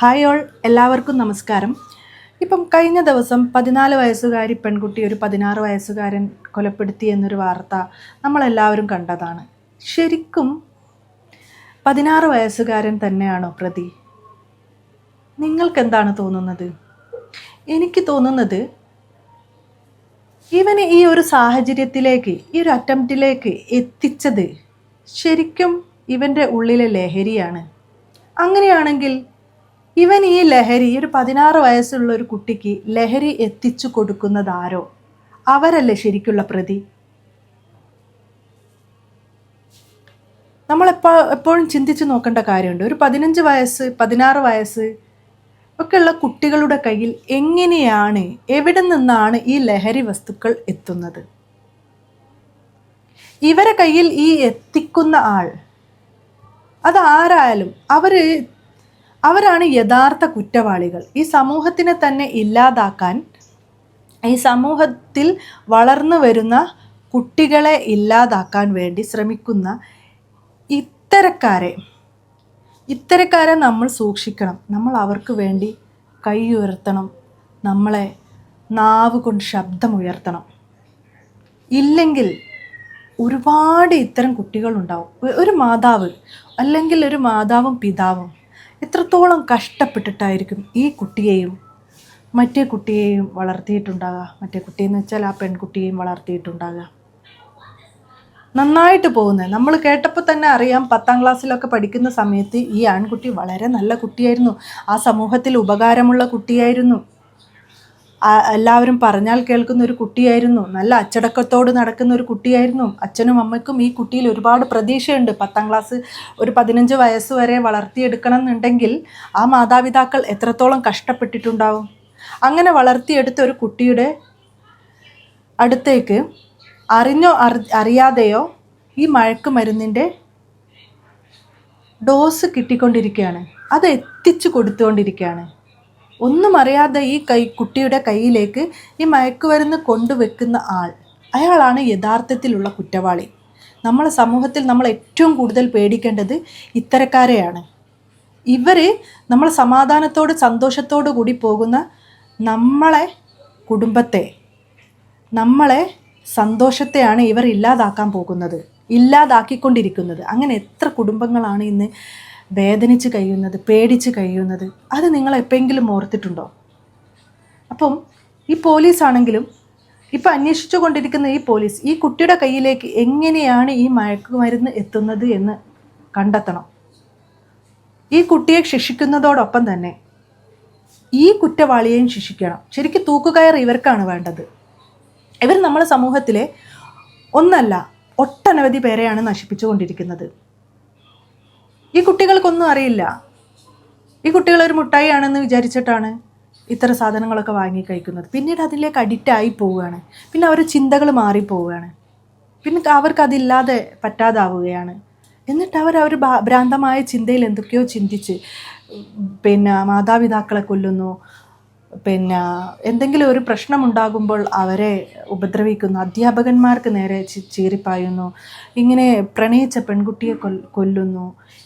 Hi all, എല്ലാവർക്കും നമസ്കാരം. ഇപ്പം കഴിഞ്ഞ ദിവസം 14 വയസ്സുകാരി പെൺകുട്ടി ഒരു 16 വയസ്സുകാരൻ കൊലപ്പെടുത്തി എന്നൊരു വാർത്ത നമ്മളെല്ലാവരും കണ്ടതാണ്. ശരിക്കും 16 വയസ്സുകാരൻ തന്നെയാണോ പ്രതി? നിങ്ങൾക്കെന്താണ് തോന്നുന്നത്? എനിക്ക് തോന്നുന്നത് ഇവന് ഈ ഒരു സാഹചര്യത്തിലേക്ക്, ഈ ഒരു അറ്റംപ്റ്റിലേക്ക് എത്തിച്ചത് ശരിക്കും ഇവൻ്റെ ഉള്ളിലെ ലഹരിയാണ്. അങ്ങനെയാണെങ്കിൽ ഇവൻ ഈ ലഹരി, ഒരു 16 വയസ്സുള്ള ഒരു കുട്ടിക്ക് ലഹരി എത്തിച്ചു കൊടുക്കുന്നത് ആരോ, അവരല്ലേ ശരിക്കുള്ള പ്രതി? എപ്പോഴും ചിന്തിച്ച് നോക്കേണ്ട കാര്യമുണ്ട്. ഒരു 15 വയസ്സ് 16 വയസ്സ് ഒക്കെയുള്ള കുട്ടികളുടെ കയ്യിൽ എങ്ങനെയാണ്, എവിടെ നിന്നാണ് ഈ ലഹരി വസ്തുക്കൾ എത്തുന്നത്? ഇവരെ കയ്യിൽ ഈ എത്തിക്കുന്ന ആൾ അതാരായാലും അവരാണ് യഥാർത്ഥ കുറ്റവാളികൾ. ഈ സമൂഹത്തിനെ തന്നെ ഇല്ലാതാക്കാൻ, ഈ സമൂഹത്തിൽ വളർന്നു വരുന്ന കുട്ടികളെ ഇല്ലാതാക്കാൻ വേണ്ടി ശ്രമിക്കുന്ന ഇത്തരക്കാരെ നമ്മൾ സൂക്ഷിക്കണം. നമ്മൾ അവർക്ക് വേണ്ടി കൈ ഉയർത്തണം, നമ്മളെ നാവ് കൊണ്ട് ശബ്ദമുയർത്തണം. ഇല്ലെങ്കിൽ ഒരുപാട് ഇത്തരം കുട്ടികളുണ്ടാവും. ഒരു മാതാവ് അല്ലെങ്കിൽ ഒരു മാതാവും പിതാവും എത്രത്തോളം കഷ്ടപ്പെട്ടിട്ടായിരിക്കും ഈ കുട്ടിയെയും മറ്റേ കുട്ടിയെയും വളർത്തിയിട്ടുണ്ടാകുക. മറ്റേ കുട്ടിയെന്ന് വെച്ചാൽ ആ പെൺകുട്ടിയെയും വളർത്തിയിട്ടുണ്ടാകുക. നന്നായിട്ട് പോകുന്നത് നമ്മൾ കേട്ടപ്പോൾ തന്നെ അറിയാം. 10ാം ക്ലാസ്സിലൊക്കെ പഠിക്കുന്ന സമയത്ത് ഈ ആൺകുട്ടി വളരെ നല്ല കുട്ടിയായിരുന്നു, ആ സമൂഹത്തിൽ ഉപകാരമുള്ള കുട്ടിയായിരുന്നു, എല്ലാവരും പറഞ്ഞാൽ കേൾക്കുന്ന ഒരു കുട്ടിയായിരുന്നു, നല്ല അച്ചടക്കത്തോട് നടക്കുന്ന ഒരു കുട്ടിയായിരുന്നു. അച്ഛനും അമ്മയ്ക്കും ഈ കുട്ടിയിൽ ഒരുപാട് പ്രതീക്ഷയുണ്ട്. 10ാം ക്ലാസ് ഒരു 15 വയസ്സ് വരെ വളർത്തിയെടുക്കണം എന്നുണ്ടെങ്കിൽ ആ മാതാപിതാക്കൾ എത്രത്തോളം കഷ്ടപ്പെട്ടിട്ടുണ്ടാവും. അങ്ങനെ വളർത്തിയെടുത്ത ഒരു കുട്ടിയുടെ അടുത്തേക്ക് അറിഞ്ഞോ അറിയാതെയോ ഈ മയക്കുമരുന്നിൻ്റെ ഡോസ് കിട്ടിക്കൊണ്ടിരിക്കുകയാണ്, അത് എത്തിച്ചു കൊടുത്തുകൊണ്ടിരിക്കുകയാണ്. ഒന്നും അറിയാതെ ഈ കുട്ടിയുടെ കയ്യിലേക്ക് ഈ മയക്കുമരുന്ന് കൊണ്ടുവെക്കുന്ന അയാളാണ് യഥാർത്ഥത്തിലുള്ള കുറ്റവാളി. നമ്മളെ സമൂഹത്തിൽ നമ്മൾ ഏറ്റവും കൂടുതൽ പേടിക്കേണ്ടത് ഇത്തരക്കാരെയാണ്. ഇവർ നമ്മൾ സമാധാനത്തോട് സന്തോഷത്തോടു കൂടി പോകുന്ന നമ്മളെ കുടുംബത്തെ, നമ്മളെ സന്തോഷത്തെയാണ് ഇവർ ഇല്ലാതാക്കാൻ പോകുന്നത്, ഇല്ലാതാക്കിക്കൊണ്ടിരിക്കുന്നത്. അങ്ങനെ എത്ര കുടുംബങ്ങളാണ് ഇന്ന് വേദനിച്ച് കഴിയുന്നത്, പേടിച്ച് കഴിയുന്നത്? അത് നിങ്ങൾ എപ്പോഴെങ്കിലും ഓർത്തിട്ടുണ്ടോ? അപ്പം ഈ പോലീസാണെങ്കിലും ഇപ്പം അന്വേഷിച്ചു കൊണ്ടിരിക്കുന്ന ഈ പോലീസ് ഈ കുട്ടിയുടെ കയ്യിലേക്ക് എങ്ങനെയാണ് ഈ മയക്കുമരുന്ന് എത്തുന്നത് എന്ന് കണ്ടെത്തണം. ഈ കുട്ടിയെ ശിക്ഷിക്കുന്നതോടൊപ്പം തന്നെ ഈ കുറ്റവാളിയെയും ശിക്ഷിക്കണം. ശരിക്കും തൂക്കുകയർ ഇവർക്കാണ് വേണ്ടത്. ഇവർ നമ്മുടെ സമൂഹത്തിലെ ഒന്നല്ല ഒട്ടനവധി പേരെയാണ് നശിപ്പിച്ചു കൊണ്ടിരിക്കുന്നത്. ഈ കുട്ടികൾക്കൊന്നും അറിയില്ല. ഈ കുട്ടികൾ ഒരു മുട്ടായി ആണെന്ന് വിചാരിച്ചിട്ടാണ് ഇത്തരം സാധനങ്ങളൊക്കെ വാങ്ങി കഴിക്കുന്നത്. പിന്നീട് അതിലേക്ക് അഡിക്റ്റായി പോവുകയാണ്. പിന്നെ അവരുടെ ചിന്തകൾ മാറിപ്പോവുകയാണ്. പിന്നെ അവർക്കതില്ലാതെ പറ്റാതാവുകയാണ്. എന്നിട്ട് അവർ ഭ്രാന്തമായ ചിന്തയിൽ എന്തൊക്കെയോ ചിന്തിച്ച് മാതാപിതാക്കളെ കൊല്ലുന്നു, എന്തെങ്കിലും ഒരു പ്രശ്നമുണ്ടാകുമ്പോൾ അവരെ ഉപദ്രവിക്കുന്നു, അധ്യാപകന്മാർക്ക് നേരെ ചീറിപ്പായുന്നു, ഇങ്ങനെ പ്രണയിച്ച പെൺകുട്ടിയെ കൊല്ലുന്നു.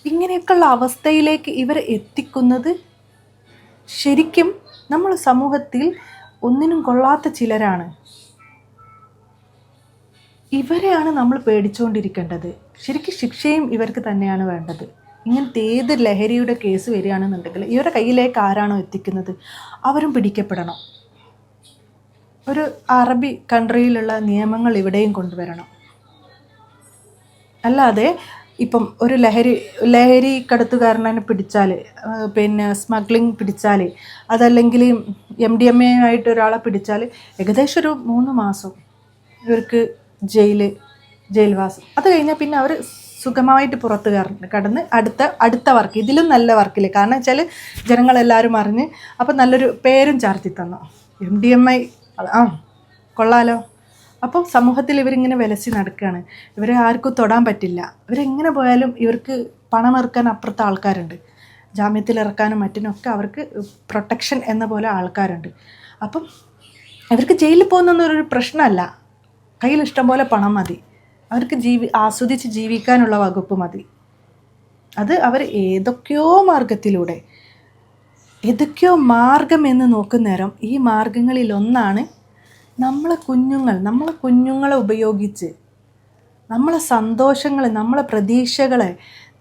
ഇങ്ങനെയൊക്കെയുള്ള അവസ്ഥയിലേക്ക് ഇവർ എത്തിക്കുന്നത് ശരിക്കും നമ്മൾ സമൂഹത്തിൽ ഒന്നിനും കൊള്ളാത്ത ചിലരാണ്. ഇവരെയാണ് നമ്മൾ പേടിച്ചുകൊണ്ടിരിക്കേണ്ടത്. ശരിക്കും ശിക്ഷയും ഇവർക്ക് തന്നെയാണ് വേണ്ടത്. ഇങ്ങനത്തെ ഏത് ലഹരിയുടെ കേസ് വരികയാണെന്നുണ്ടെങ്കിൽ ഇവരുടെ കയ്യിലേക്ക് ആരാണോ എത്തിക്കുന്നത് അവരും പിടിക്കപ്പെടണം. ഒരു അറബി കൺട്രിയിലുള്ള നിയമങ്ങൾ ഇവിടെയും കൊണ്ടുവരണം. അല്ലാതെ ഇപ്പം ഒരു ലഹരി കടത്തുകാരനെ പിടിച്ചാൽ, സ്മഗ്ലിംഗ് പിടിച്ചാൽ, അതല്ലെങ്കിൽ MDMA ആയിട്ട് ഒരാളെ പിടിച്ചാൽ ഏകദേശം ഒരു 3 മാസം ഇവർക്ക് ജയിൽവാസം. അത് കഴിഞ്ഞാൽ പിന്നെ അവർ സുഖമായിട്ട് പുറത്ത് കടന്ന് അടുത്ത വർക്ക്, ഇതിലും നല്ല വർക്കിൽ, കാരണം വെച്ചാൽ ജനങ്ങളെല്ലാവരും അറിഞ്ഞ് അപ്പം നല്ലൊരു പേരും ചാർത്തി തന്നു. MDMA കൊള്ളാലോ. അപ്പം സമൂഹത്തിൽ ഇവരിങ്ങനെ വിലസി നടക്കുകയാണ്. ഇവരെ ആർക്കും തൊടാൻ പറ്റില്ല. ഇവരെങ്ങനെ പോയാലും ഇവർക്ക് പണം ഇറക്കാൻ അപ്പുറത്തെ ആൾക്കാരുണ്ട്, ജാമ്യത്തിൽ ഇറക്കാനും മറ്റിനൊക്കെ അവർക്ക് പ്രൊട്ടക്ഷൻ എന്ന പോലെ ആൾക്കാരുണ്ട്. അപ്പം ഇവർക്ക് ജയിലിൽ പോകുന്നൊരു പ്രശ്നമല്ല. കയ്യിൽ ഇഷ്ടം പോലെ പണം മതി, അവർക്ക് ആസ്വദിച്ച് ജീവിക്കാനുള്ള വകുപ്പ് മതി. അത് അവർ ഏതൊക്കെയോ മാർഗത്തിലൂടെ ഏതൊക്കെയോ മാർഗം എന്ന് നോക്കുന്നേരം ഈ മാർഗങ്ങളിലൊന്നാണ് നമ്മളെ കുഞ്ഞുങ്ങളെ ഉപയോഗിച്ച് നമ്മളെ സന്തോഷങ്ങളെ, നമ്മളെ പ്രതീക്ഷകളെ,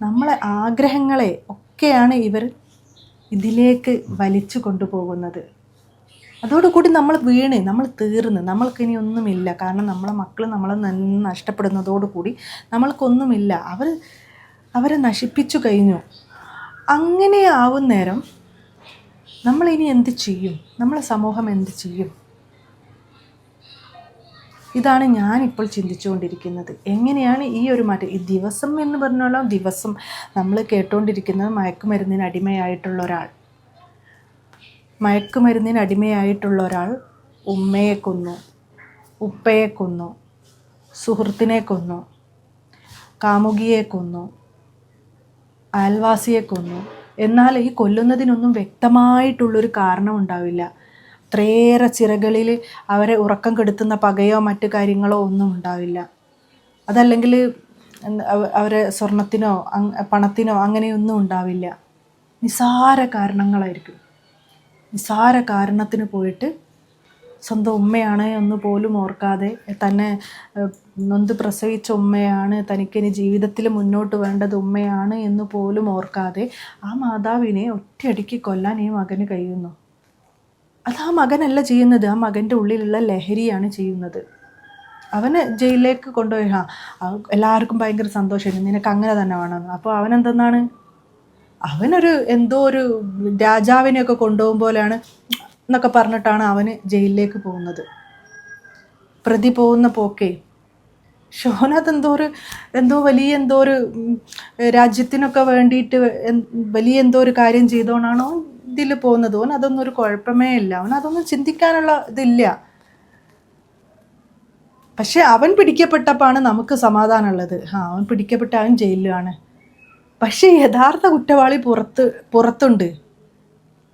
നമ്മളെ ആഗ്രഹങ്ങളെ ഒക്കെയാണ് ഇവർ ഇതിലേക്ക് വലിച്ചു കൊണ്ടുപോകുന്നത്. അതോടുകൂടി നമ്മൾ തീർന്ന് നമ്മൾക്കിനി ഒന്നുമില്ല. കാരണം നമ്മളെ മക്കൾ നമ്മളെ നഷ്ടപ്പെടുന്നതോടുകൂടി നമ്മൾക്കൊന്നുമില്ല. അവരെ നശിപ്പിച്ചു കഴിഞ്ഞു. അങ്ങനെ ആവുന്നേരം നമ്മളിനി എന്ത് ചെയ്യും? നമ്മളെ സമൂഹം എന്ത് ചെയ്യും? ഇതാണ് ഞാനിപ്പോൾ ചിന്തിച്ചുകൊണ്ടിരിക്കുന്നത്. എങ്ങനെയാണ് ഈ ഒരു മാറ്റം? ഈ ദിവസം എന്ന് പറഞ്ഞാലോ, ദിവസം നമ്മൾ കേട്ടുകൊണ്ടിരിക്കുന്നത് മയക്കുമരുന്നിന് അടിമയായിട്ടുള്ള ഒരാൾ ഉമ്മയെ കൊന്നു, ഉപ്പയെ കൊന്നു, സുഹൃത്തിനെ കൊന്നു, കാമുകിയെ കൊന്നു, അയൽവാസിയെ കൊന്നു. എന്നാൽ ഈ കൊല്ലുന്നതിനൊന്നും വ്യക്തമായിട്ടുള്ളൊരു കാരണം ഉണ്ടാവില്ല. അത്രയേറെ ചിറകളിൽ അവരെ ഉറക്കം കെടുത്തുന്ന പകയോ മറ്റു കാര്യങ്ങളോ ഒന്നും ഉണ്ടാവില്ല. അതല്ലെങ്കിൽ അവരെ സ്വർണത്തിനോ പണത്തിനോ അങ്ങനെയൊന്നും ഉണ്ടാവില്ല. നിസ്സാര കാരണങ്ങളായിരിക്കും. നിസ്സാര കാരണത്തിന് പോയിട്ട് സ്വന്തം ഉമ്മയാണ് എന്ന് പോലും ഓർക്കാതെ, തന്നെ നൊന്ത് പ്രസവിച്ച ഉമ്മയാണ്, തനിക്കിനി ജീവിതത്തിൽ മുന്നോട്ട് വേണ്ടത് ഉമ്മയാണ് എന്ന് പോലും ഓർക്കാതെ ആ മാതാവിനെ ഒറ്റയടിക്ക് കൊല്ലാൻ ഈ മകന് കഴിയുന്നു. അത് ആ മകനല്ല ചെയ്യുന്നത്, ആ മകൻ്റെ ഉള്ളിലുള്ള ലഹരിയാണ് ചെയ്യുന്നത്. അവന് ജയിലിലേക്ക് കൊണ്ടുപോയി എല്ലാവർക്കും ഭയങ്കര സന്തോഷമായിരുന്നു, നിനക്ക് അങ്ങനെ തന്നെ വേണമെന്ന്. അപ്പോൾ അവനെന്തെന്നാണ്, എന്തോ ഒരു രാജാവിനെയൊക്കെ കൊണ്ടുപോകും പോലെയാണ് എന്നൊക്കെ പറഞ്ഞിട്ടാണ് അവന് ജയിലിലേക്ക് പോകുന്നത്. പ്രതി പോകുന്ന പോക്കേ ഷോനത് എന്തോ ഒരു രാജ്യത്തിനൊക്കെ വേണ്ടിയിട്ട് വലിയ എന്തോ ഒരു കാര്യം ചെയ്തോണാണോ ഇതിൽ പോകുന്നത്. അവൻ അതൊന്നും ഒരു കുഴപ്പമേ ഇല്ല, അവൻ അതൊന്നും ചിന്തിക്കാനുള്ള ഇതില്ല. പക്ഷെ അവൻ പിടിക്കപ്പെട്ടപ്പോഴാണ് നമുക്ക് സമാധാനമുള്ളത്. അവൻ പിടിക്കപ്പെട്ട അവൻ ജയിലിലാണ്. പക്ഷേ യഥാർത്ഥ കുറ്റവാളി പുറത്തുണ്ട്,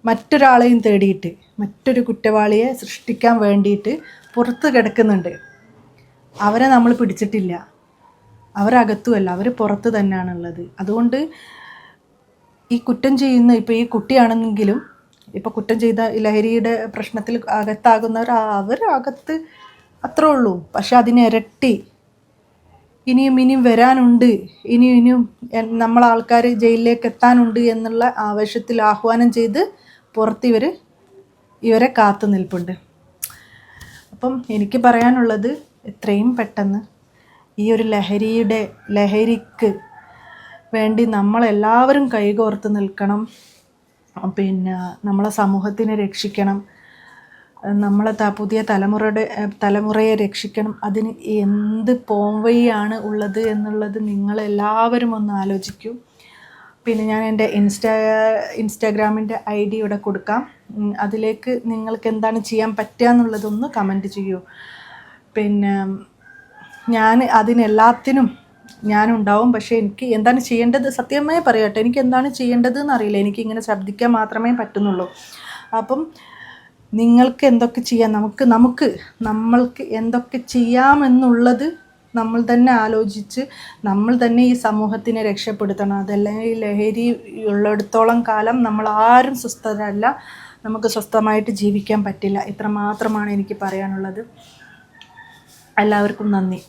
മറ്റൊരാളെയും തേടിയിട്ട്, മറ്റൊരു കുറ്റവാളിയെ സൃഷ്ടിക്കാൻ വേണ്ടിയിട്ട് പുറത്ത് കിടക്കുന്നുണ്ട്. അവരെ നമ്മൾ പിടിച്ചിട്ടില്ല, അവരകത്തുമല്ല, അവർ പുറത്ത് തന്നെയാണുള്ളത്. അതുകൊണ്ട് ഈ കുറ്റം ചെയ്യുന്ന ഇപ്പോൾ ഈ കുട്ടിയാണെങ്കിലും, ഇപ്പോൾ കുറ്റം ചെയ്ത ലഹരിയുടെ പ്രശ്നത്തിൽ അകത്താകുന്നവർ അവരകത്ത് അത്രേ ഉള്ളൂ. പക്ഷെ അതിനിരട്ടി ഇനിയും വരാനുണ്ട്, ഇനിയും നമ്മളാൾക്കാർ ജയിലിലേക്ക് എത്താനുണ്ട് എന്നുള്ള ആവേശത്തിൽ ആഹ്വാനം ചെയ്ത് പുറത്ത് ഇവരെ കാത്തു നിൽപ്പുണ്ട്. അപ്പം എനിക്ക് പറയാനുള്ളത്, എത്രയും പെട്ടെന്ന് ഈ ഒരു ലഹരിക്ക് വേണ്ടി നമ്മളെല്ലാവരും കൈകോർത്ത് നിൽക്കണം. പിന്നെ നമ്മളെ സമൂഹത്തിനെ രക്ഷിക്കണം, നമ്മളെ പുതിയ തലമുറയെ രക്ഷിക്കണം. അതിന് എന്ത് പോംവഴിയാണ് ഉള്ളത് എന്നുള്ളത് നിങ്ങളെല്ലാവരും ഒന്ന് ആലോചിക്കൂ. പിന്നെ ഞാൻ എൻ്റെ ഇൻസ്റ്റാഗ്രാമിൻ്റെ ID ഇവിടെ കൊടുക്കാം. അതിലേക്ക് നിങ്ങൾക്ക് എന്താണ് ചെയ്യാൻ പറ്റുക എന്നുള്ളതൊന്ന് കമൻറ്റ് ചെയ്യൂ. പിന്നെ അതിനെല്ലാത്തിനും ഞാനുണ്ടാവും. പക്ഷേ എനിക്ക് എന്താണ് ചെയ്യേണ്ടത്, സത്യമായി പറയട്ടെ, എനിക്ക് എന്താണ് ചെയ്യേണ്ടതെന്ന് അറിയില്ല. എനിക്കിങ്ങനെ ശബ്ദിക്കാൻ മാത്രമേ പറ്റുന്നുള്ളൂ. അപ്പം നിങ്ങൾക്ക് എന്തൊക്കെ ചെയ്യാം, നമ്മൾക്ക് എന്തൊക്കെ ചെയ്യാമെന്നുള്ളത് നമ്മൾ തന്നെ ആലോചിച്ച് നമ്മൾ തന്നെ ഈ സമൂഹത്തിനെ രക്ഷപ്പെടുത്തണം. അതല്ലെങ്കിൽ ഈ ലഹരി ഉള്ളിടത്തോളം കാലം നമ്മൾ ആരും സ്വസ്ഥരല്ല, നമുക്ക് സ്വസ്ഥമായിട്ട് ജീവിക്കാൻ പറ്റില്ല. ഇത്ര മാത്രമാണ് എനിക്ക് പറയാനുള്ളത്. എല്ലാവർക്കും നന്ദി.